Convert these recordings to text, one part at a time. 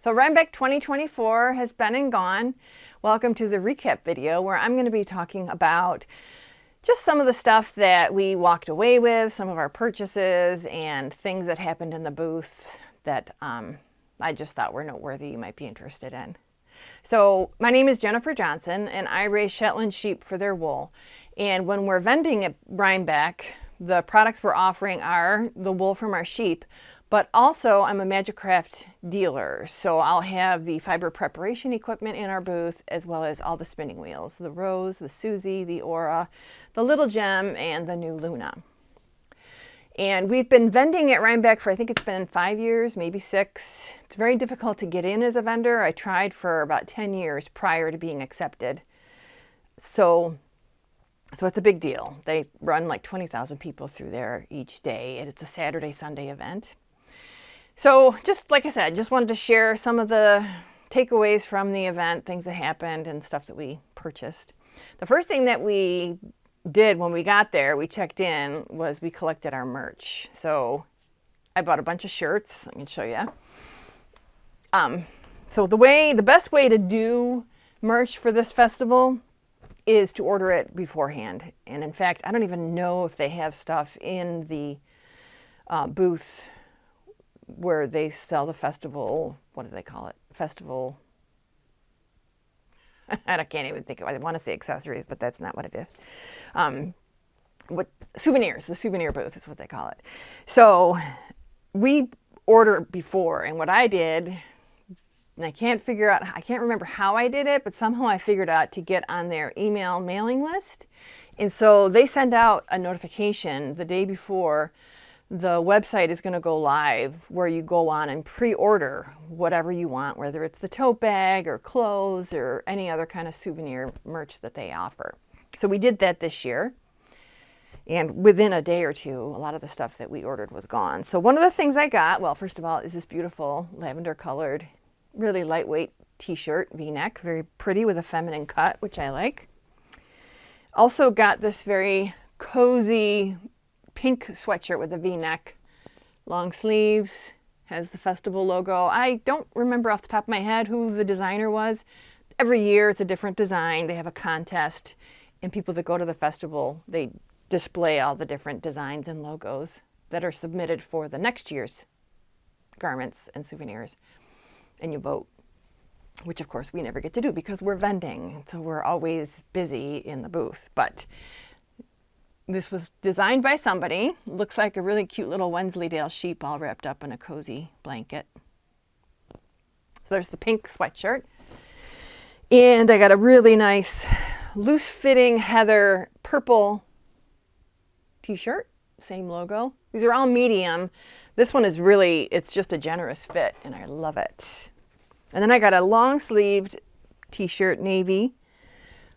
So Rhinebeck 2024 has been and gone. Welcome to the recap video where I'm going to be talking about just some of the stuff that we walked away with, some of our purchases, and things that happened in the booth that I just thought were noteworthy you might be interested in. So my name is Jennifer Johnson and I raise Shetland sheep for their wool. And when we're vending at Rybeck, the products we're offering are the wool from our sheep, but also I'm a Magicraft dealer. So I'll have the fiber preparation equipment in our booth, as well as all the spinning wheels, the Rose, the Susie, the Aura, the Little Gem, and the new Luna. And we've been vending at Rhinebeck for, I think it's been 5 years, maybe 6. It's very difficult to get in as a vendor. I tried for about 10 years prior to being accepted. So it's a big deal. They run like 20,000 people through there each day, and it's a Saturday, Sunday event. So just like I said, just wanted to share some of the takeaways from the event, things that happened and stuff that we purchased. The first thing that we did when we got there, we checked in, was we collected our merch. So I bought a bunch of shirts. I can show you. So the best way to do merch for this festival is to order it beforehand. And in fact, I don't even know if they have stuff in the booth where they sell the festival, what do they call it? Festival, I can't even think of it. I want to say accessories, but that's not what it is. Souvenirs, the souvenir booth is what they call it. So we order before, and what I did, and I can't remember how I did it, but somehow I figured out to get on their email mailing list. And so they send out a notification the day before the website is going to go live, where you go on and pre-order whatever you want, whether it's the tote bag or clothes or any other kind of souvenir merch that they offer. So we did that this year. And within a day or two, a lot of the stuff that we ordered was gone. So one of the things I got, well, first of all, is this beautiful lavender colored, really lightweight t-shirt, V-neck, very pretty with a feminine cut, which I like. Also got this very cozy pink sweatshirt with a V-neck, long sleeves, has the festival logo. I don't remember off the top of my head who the designer was. Every year it's a different design. They have a contest, and people that go to the festival, they display all the different designs and logos that are submitted for the next year's garments and souvenirs. And you vote, which of course we never get to do because we're vending, so we're always busy in the booth. But this was designed by somebody. Looks like a really cute little Wensleydale sheep all wrapped up in a cozy blanket. So there's the pink sweatshirt. And I got a really nice loose-fitting heather purple t-shirt, same logo. These are all medium. This one is really, it's just a generous fit, and I love it. And then I got a long-sleeved t-shirt, navy,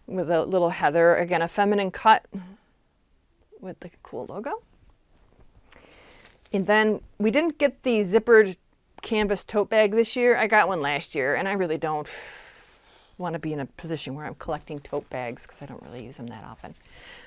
with a little heather, again, a feminine cut with the cool logo. And then we didn't get the zippered canvas tote bag this year. I got one last year, and I really don't want to be in a position where I'm collecting tote bags because I don't really use them that often.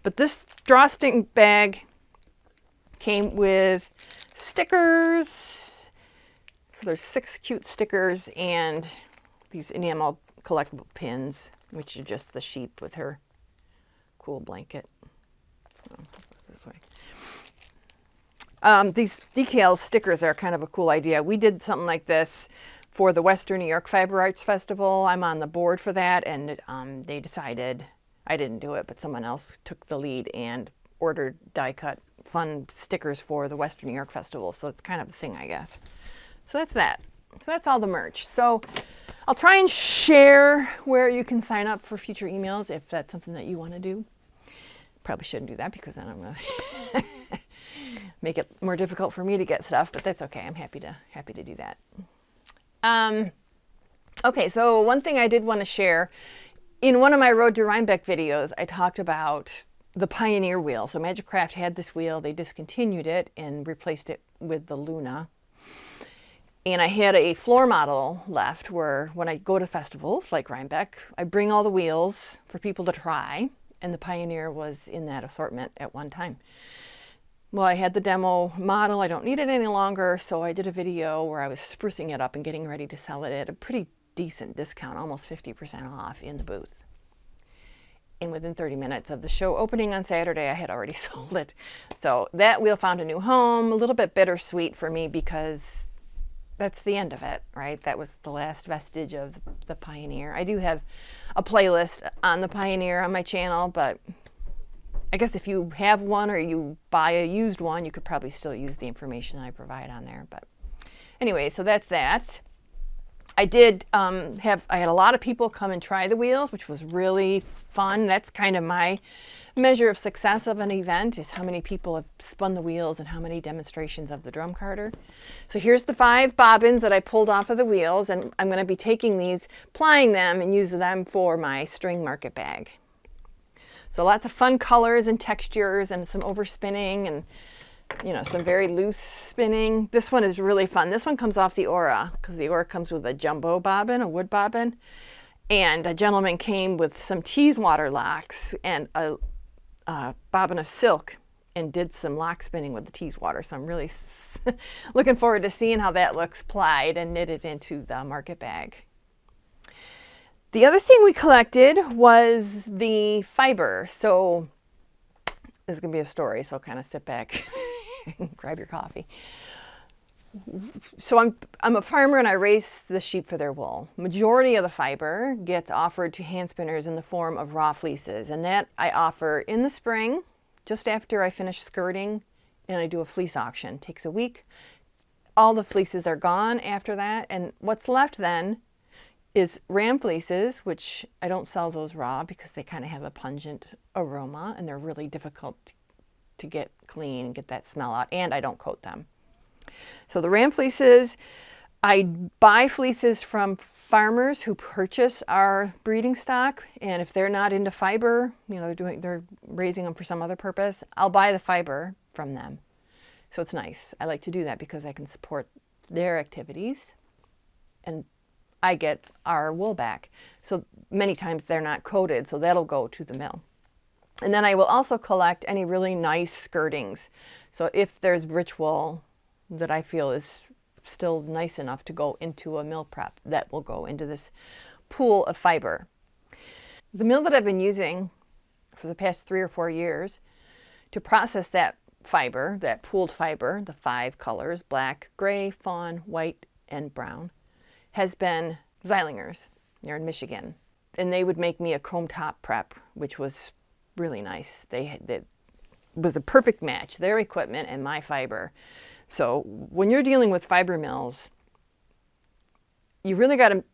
But this drawstring bag came with stickers. So there's 6 cute stickers and these enamel collectible pins, which are just the sheep with her cool blanket. This way. These decal stickers are kind of a cool idea. We did something like this for the Western New York Fiber Arts Festival. I'm on the board for that, and they decided, I didn't do it, but someone else took the lead and ordered die-cut fun stickers for the Western New York Festival. So it's kind of a thing, I guess. So that's that. So that's all the merch. So I'll try and share where you can sign up for future emails if that's something that you want to do. Probably shouldn't do that because then I'm going to make it more difficult for me to get stuff, but that's okay. I'm happy to do that. Okay, so one thing I did want to share, in one of my Road to Rhinebeck videos, I talked about the Pioneer wheel. So Magicraft had this wheel, they discontinued it and replaced it with the Luna. And I had a floor model left where when I go to festivals like Rhinebeck, I bring all the wheels for people to try. And the Pioneer was in that assortment at one time. Well, I had the demo model. I don't need it any longer, so I did a video where I was sprucing it up and getting ready to sell it at a pretty decent discount, almost 50% off in the booth. And within 30 minutes of the show opening on Saturday, I had already sold it. So that wheel found a new home. A little bit bittersweet for me because that's the end of it, right? That was the last vestige of the Pioneer. I do have a playlist on the Pioneer on my channel, but I guess if you have one or you buy a used one, you could probably still use the information I provide on there. But anyway, so that's that. I did I had a lot of people come and try the wheels, which was really fun. That's kind of my measure of success of an event, is how many people have spun the wheels and how many demonstrations of the drum carder. So here's the 5 bobbins that I pulled off of the wheels, and I'm going to be taking these, plying them, and use them for my string market bag. So lots of fun colors and textures and some overspinning and, you know, some very loose spinning. This one is really fun. This one comes off the Aura because the Aura comes with a jumbo bobbin, a wood bobbin. And a gentleman came with some Teeswater locks and a bobbin of silk and did some lock spinning with the Teeswater. So I'm really looking forward to seeing how that looks plied and knitted into the market bag. The other thing we collected was the fiber. So this is going to be a story, so kind of sit back and grab your coffee. So I'm a farmer and I raise the sheep for their wool. Majority of the fiber gets offered to hand spinners in the form of raw fleeces, and that I offer in the spring, just after I finish skirting, and I do a fleece auction. Takes a week. All the fleeces are gone after that, and what's left then is ram fleeces, which I don't sell those raw because they kind of have a pungent aroma and they're really difficult to get clean and get that smell out, and I don't coat them. So the ram fleeces, I buy fleeces from farmers who purchase our breeding stock, and if they're not into fiber, you know, they're raising them for some other purpose, I'll buy the fiber from them. So it's nice. I like to do that because I can support their activities and I get our wool back. So many times they're not coated, so that'll go to the mill. And then I will also collect any really nice skirtings. So if there's rich wool that I feel is still nice enough to go into a mill prep, that will go into this pool of fiber. The mill that I've been using for the past 3 or 4 years to process that fiber, that pooled fiber, the 5 colors, black, gray, fawn, white, and brown, has been Zeilingers. They're in Michigan. And they would make me a comb top prep, which was really nice. It was a perfect match, their equipment and my fiber. So when you're dealing with fiber mills, you really got to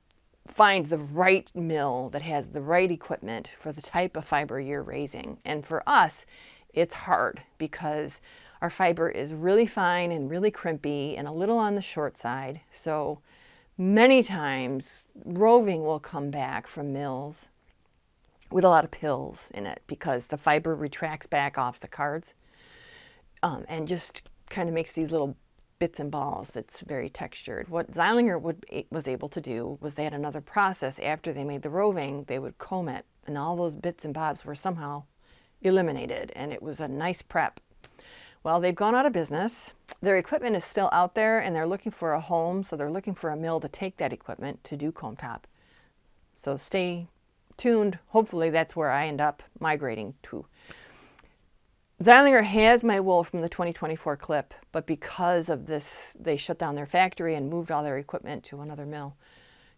find the right mill that has the right equipment for the type of fiber you're raising. And for us, it's hard because our fiber is really fine and really crimpy and a little on the short side. So many times roving will come back from mills with a lot of pills in it because the fiber retracts back off the cards and just kind of makes these little bits and balls that's very textured. What Zeilinger was able to do was they had another process after they made the roving. They would comb it and all those bits and bobs were somehow eliminated, and it was a nice prep. Well, they've gone out of business. Their equipment is still out there and they're looking for a home, so they're looking for a mill to take that equipment to do comb top. So stay tuned. Hopefully that's where I end up migrating to. Zeilinger has my wool from the 2024 clip, but because of this, they shut down their factory and moved all their equipment to another mill.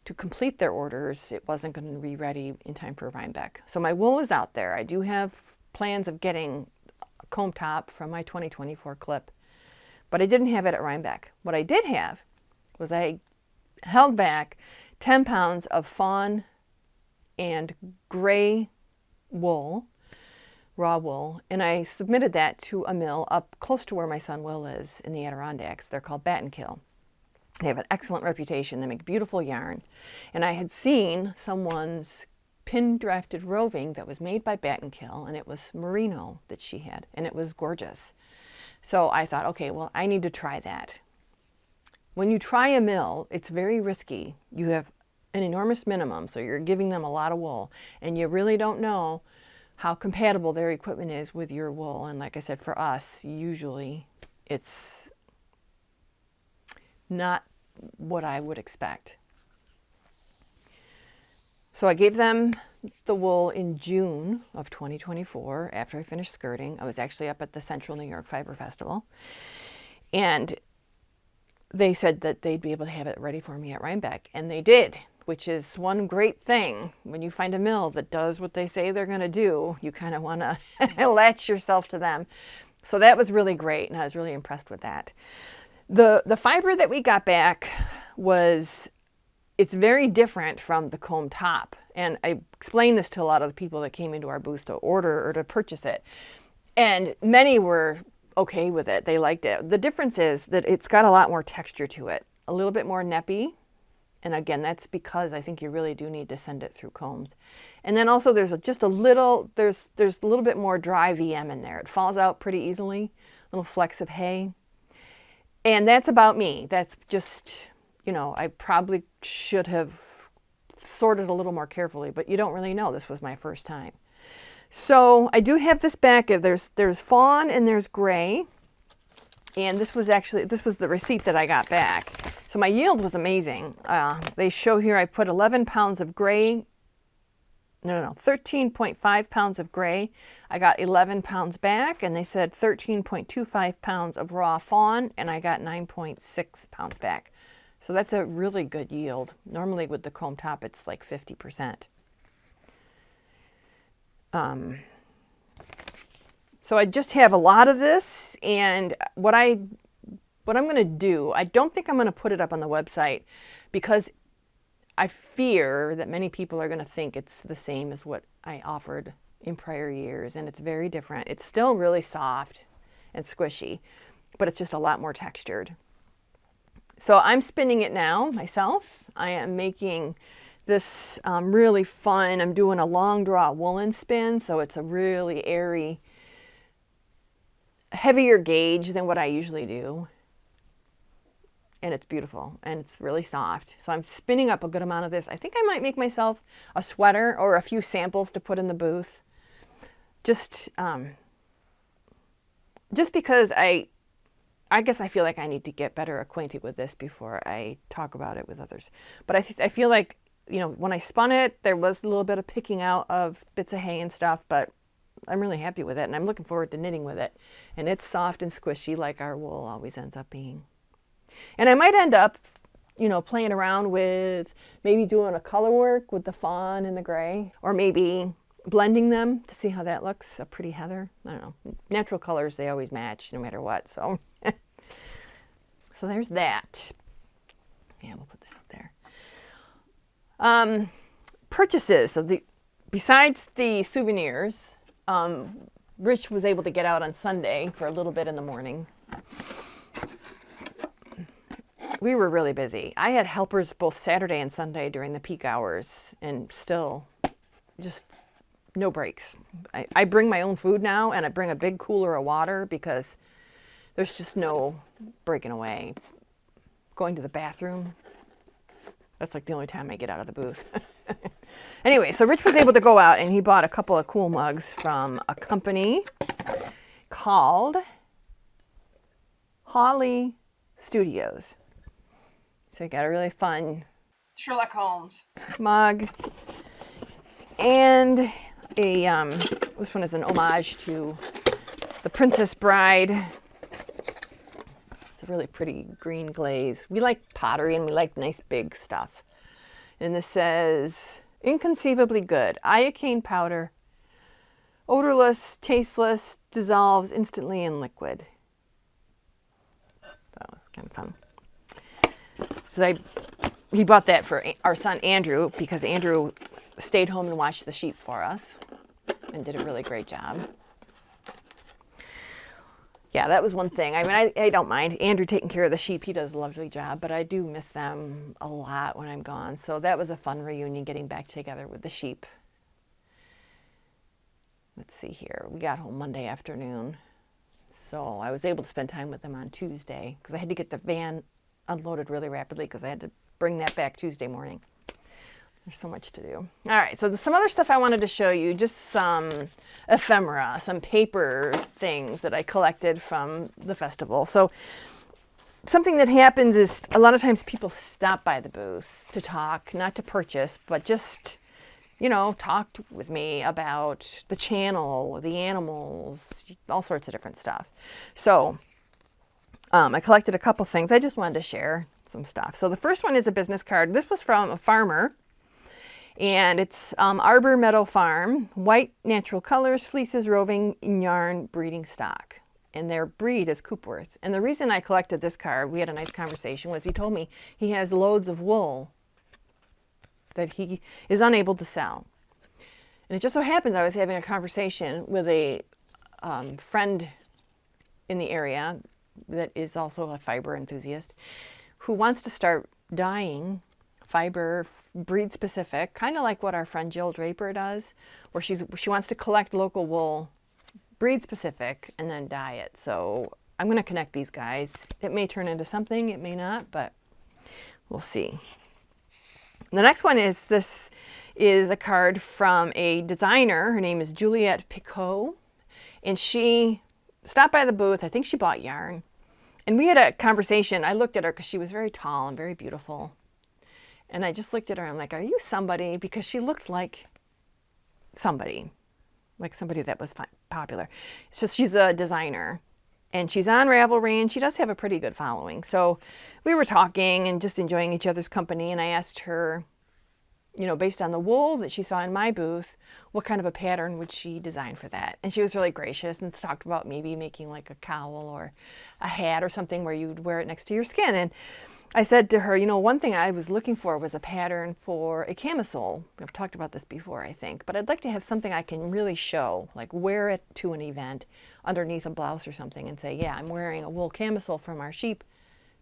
To complete their orders, it wasn't going to be ready in time for Rhinebeck. So my wool is out there. I do have plans of getting a comb top from my 2024 clip, but I didn't have it at Rhinebeck. What I did have was I held back 10 pounds of fawn and gray wool, raw wool, and I submitted that to a mill up close to where my son Will is in the Adirondacks. They're called Battenkill. They have an excellent reputation. They make beautiful yarn. And I had seen someone's pin drafted roving that was made by Battenkill, and it was merino that she had, and it was gorgeous. So I thought, okay, well, I need to try that. When you try a mill, it's very risky. You have an enormous minimum, so you're giving them a lot of wool, and you really don't know how compatible their equipment is with your wool. And like I said, for us, usually it's not what I would expect. So I gave them the wool in June of 2024 after I finished skirting. I was actually up at the Central New York Fiber Festival. And they said that they'd be able to have it ready for me at Rybeck. And they did, which is one great thing. When you find a mill that does what they say they're going to do, you kind of want to latch yourself to them. So that was really great, and I was really impressed with that. The fiber that we got back it's very different from the comb top. And I explained this to a lot of the people that came into our booth to order or to purchase it. And many were okay with it. They liked it. The difference is that it's got a lot more texture to it, a little bit more neppy. And again, that's because I think you really do need to send it through combs. And then also there's a little bit more dry VM in there. It falls out pretty easily, little flecks of hay. And that's about me. That's just, I probably should have sorted a little more carefully, but you don't really know. This was my first time. So I do have this back. There's fawn and there's gray. And this was the receipt that I got back. So my yield was amazing. They show here I put 11 pounds of gray. No, 13.5 pounds of gray. I got 11 pounds back, and they said 13.25 pounds of raw fawn, and I got 9.6 pounds back. So that's a really good yield. Normally with the comb top, it's like 50%. So I just have a lot of this, and what I'm going to do, I don't think I'm going to put it up on the website because I fear that many people are going to think it's the same as what I offered in prior years, and it's very different. It's still really soft and squishy, but it's just a lot more textured. So I'm spinning it now myself. I am making this really fun. I'm doing a long draw woolen spin, so it's a really airy, heavier gauge than what I usually do. And it's beautiful, and it's really soft. So I'm spinning up a good amount of this. I think I might make myself a sweater or a few samples to put in the booth. Just because I guess I feel like I need to get better acquainted with this before I talk about it with others. But I feel like, when I spun it, there was a little bit of picking out of bits of hay and stuff, but I'm really happy with it, and I'm looking forward to knitting with it. And it's soft and squishy like our wool always ends up being. And I might end up, playing around with maybe doing a color work with the fawn and the gray, or maybe blending them to see how that looks, a pretty heather. I don't know. Natural colors, they always match no matter what. So, so there's that. Yeah, we'll put that up there. Purchases. So besides the souvenirs, Rich was able to get out on Sunday for a little bit in the morning. We were really busy. I had helpers both Saturday and Sunday during the peak hours, and still just no breaks. I bring my own food now, and I bring a big cooler of water because there's just no breaking away. Going to the bathroom, that's like the only time I get out of the booth. Anyway, so Rich was able to go out, and he bought a couple of cool mugs from a company called Hawley Studios. So he got a really fun Sherlock Holmes mug, and this one is an homage to the Princess Bride. It's a really pretty green glaze. We like pottery, and we like nice big stuff. And this says, inconceivably good. Iocane powder, odorless, tasteless, dissolves instantly in liquid. That was kind of fun. So he bought that for our son Andrew, because Andrew stayed home and watched the sheep for us and did a really great job. Yeah, that was one thing. I mean, I don't mind Andrew taking care of the sheep. He does a lovely job, but I do miss them a lot when I'm gone. So that was a fun reunion, getting back together with the sheep. Let's see here. We got home Monday afternoon, so I was able to spend time with them on Tuesday because I had to get the van unloaded really rapidly because I had to bring that back Tuesday morning. There's so much to do. All right, so some other stuff I wanted to show you, just some ephemera, some paper things that I collected from the festival. So something that happens is a lot of times people stop by the booth to talk, not to purchase, but just, you know, talk with me about the channel, the animals, all sorts of different stuff. So I collected a couple things. I just wanted to share some stuff. So the first one is a business card. This was from a farmer, and it's Arbor Meadow Farm, white natural colors, fleeces, roving yarn, breeding stock. And their breed is Coopworth. And the reason I collected this card, we had a nice conversation, was he told me he has loads of wool that he is unable to sell. And it just so happens I was having a conversation with a friend in the area that is also a fiber enthusiast who wants to start dyeing fiber, breed specific, kind of like what our friend Jill Draper does, where she wants to collect local wool, breed specific, and then dye it. So I'm going to connect these guys. It may turn into something, it may not, but we'll see. The next one is, this is a card from a designer. Her name is Juliette Picot, and she stopped by the booth. I think she bought yarn. And we had a conversation. I looked at her because she was very tall and very beautiful. And I just looked at her and I'm like, are you somebody? Because she looked like somebody that was popular. So she's a designer and she's on Ravelry and she does have a pretty good following. So we were talking and just enjoying each other's company. And I asked her, you know, based on the wool that she saw in my booth, what kind of a pattern would she design for that? And she was really gracious and talked about maybe making like a cowl or a hat or something where you'd wear it next to your skin. And I said to her, you know, one thing I was looking for was a pattern for a camisole. I've talked about this before, I think, but I'd like to have something I can really show, like wear it to an event underneath a blouse or something and say, yeah, I'm wearing a wool camisole from our sheep,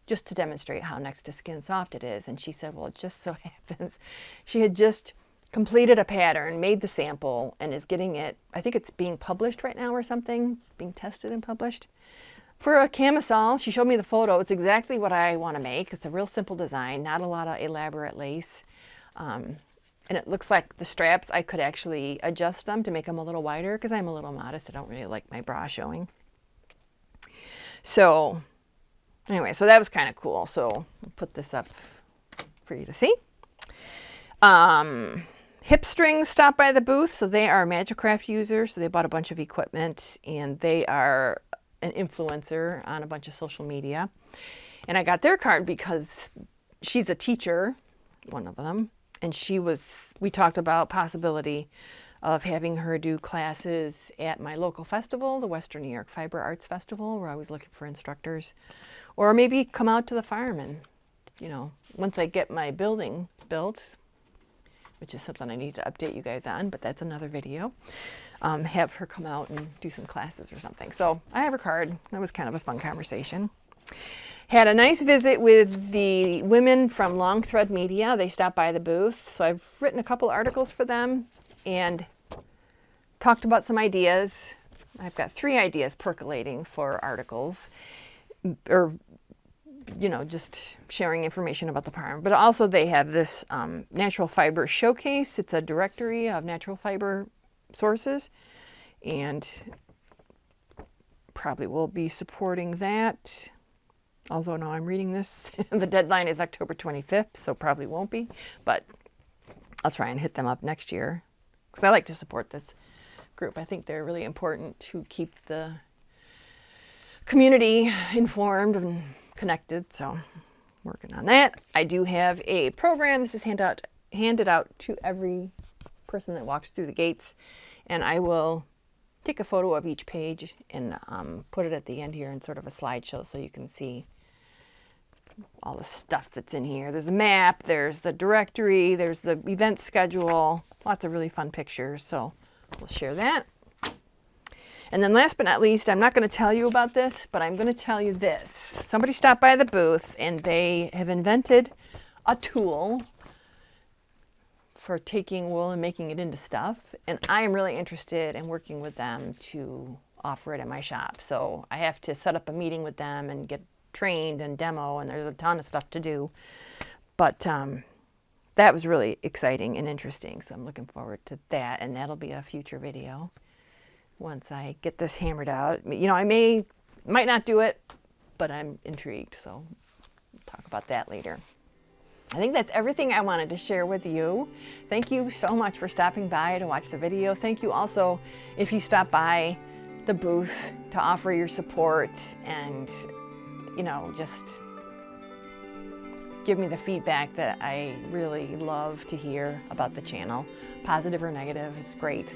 just to demonstrate how next to skin soft it is. And she said, well, it just so happens she had just completed a pattern, made the sample, and is getting it, I think it's being published right now or something, being tested and published. For a camisole, she showed me the photo. It's exactly what I want to make. It's a real simple design, not a lot of elaborate lace. And it looks like the straps, I could actually adjust them to make them a little wider because I'm a little modest. I don't really like my bra showing. So anyway, so that was kind of cool. So I'll put this up for you to see. Hip Strings stopped by the booth. So they are Magicraft users. So they bought a bunch of equipment and they are an influencer on a bunch of social media. And I got their card because she's a teacher, one of them. And we talked about possibility of having her do classes at my local festival, the Western New York Fiber Arts Festival, where I was looking for instructors. Or maybe come out to the farm and, you know, once I get my building built, which is something I need to update you guys on, but that's another video, have her come out and do some classes or something. So I have her card. That was kind of a fun conversation. Had a nice visit with the women from Long Thread Media. They stopped by the booth. So I've written a couple articles for them and talked about some ideas. I've got 3 ideas percolating for articles, or, you know, just sharing information about the farm. But also they have this natural fiber showcase. It's a directory of natural fiber sources, and probably will be supporting that. Although now I'm reading this, the deadline is October 25th, so probably won't be, but I'll try and hit them up next year because I like to support this group. I think they're really important to keep the community informed and connected, so working on that. I do have a program. This is handed out to every person that walks through the gates, and I will take a photo of each page and put it at the end here in sort of a slideshow so you can see all the stuff that's in here. There's a map, there's the directory, there's the event schedule, lots of really fun pictures, so we'll share that. And then last but not least, I'm not going to tell you about this, but I'm going to tell you this. Somebody stopped by the booth and they have invented a tool for taking wool and making it into stuff. And I am really interested in working with them to offer it at my shop. So I have to set up a meeting with them and get trained and demo, and there's a ton of stuff to do. But that was really exciting and interesting. So I'm looking forward to that, and that'll be a future video once I get this hammered out. You know, I might not do it, but I'm intrigued, so we'll talk about that later. I think that's everything I wanted to share with you. Thank you so much for stopping by to watch the video. Thank you also if you stop by the booth to offer your support and, you know, just give me the feedback that I really love to hear about the channel. Positive or negative, it's great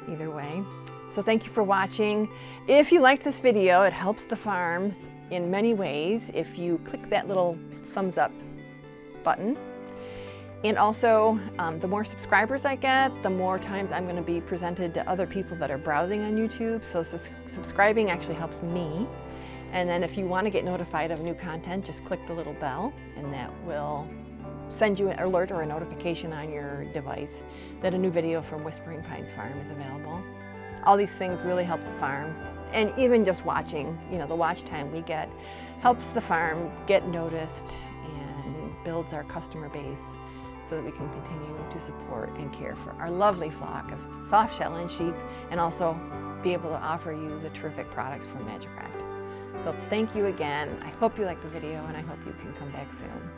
either way. So thank you for watching. If you liked this video, it helps the farm in many ways if you click that little thumbs up button. And also, the more subscribers I get, the more times I'm going to be presented to other people that are browsing on YouTube. So subscribing actually helps me. And then if you want to get notified of new content, just click the little bell, and that will send you an alert or a notification on your device that a new video from Whispering Pines Farm is available. All these things really help the farm. And even just watching, you know, the watch time we get helps the farm get noticed and builds our customer base so that we can continue to support and care for our lovely flock of soft shell-in sheep, and also be able to offer you the terrific products from Magicraft. So thank you again. I hope you liked the video, and I hope you can come back soon.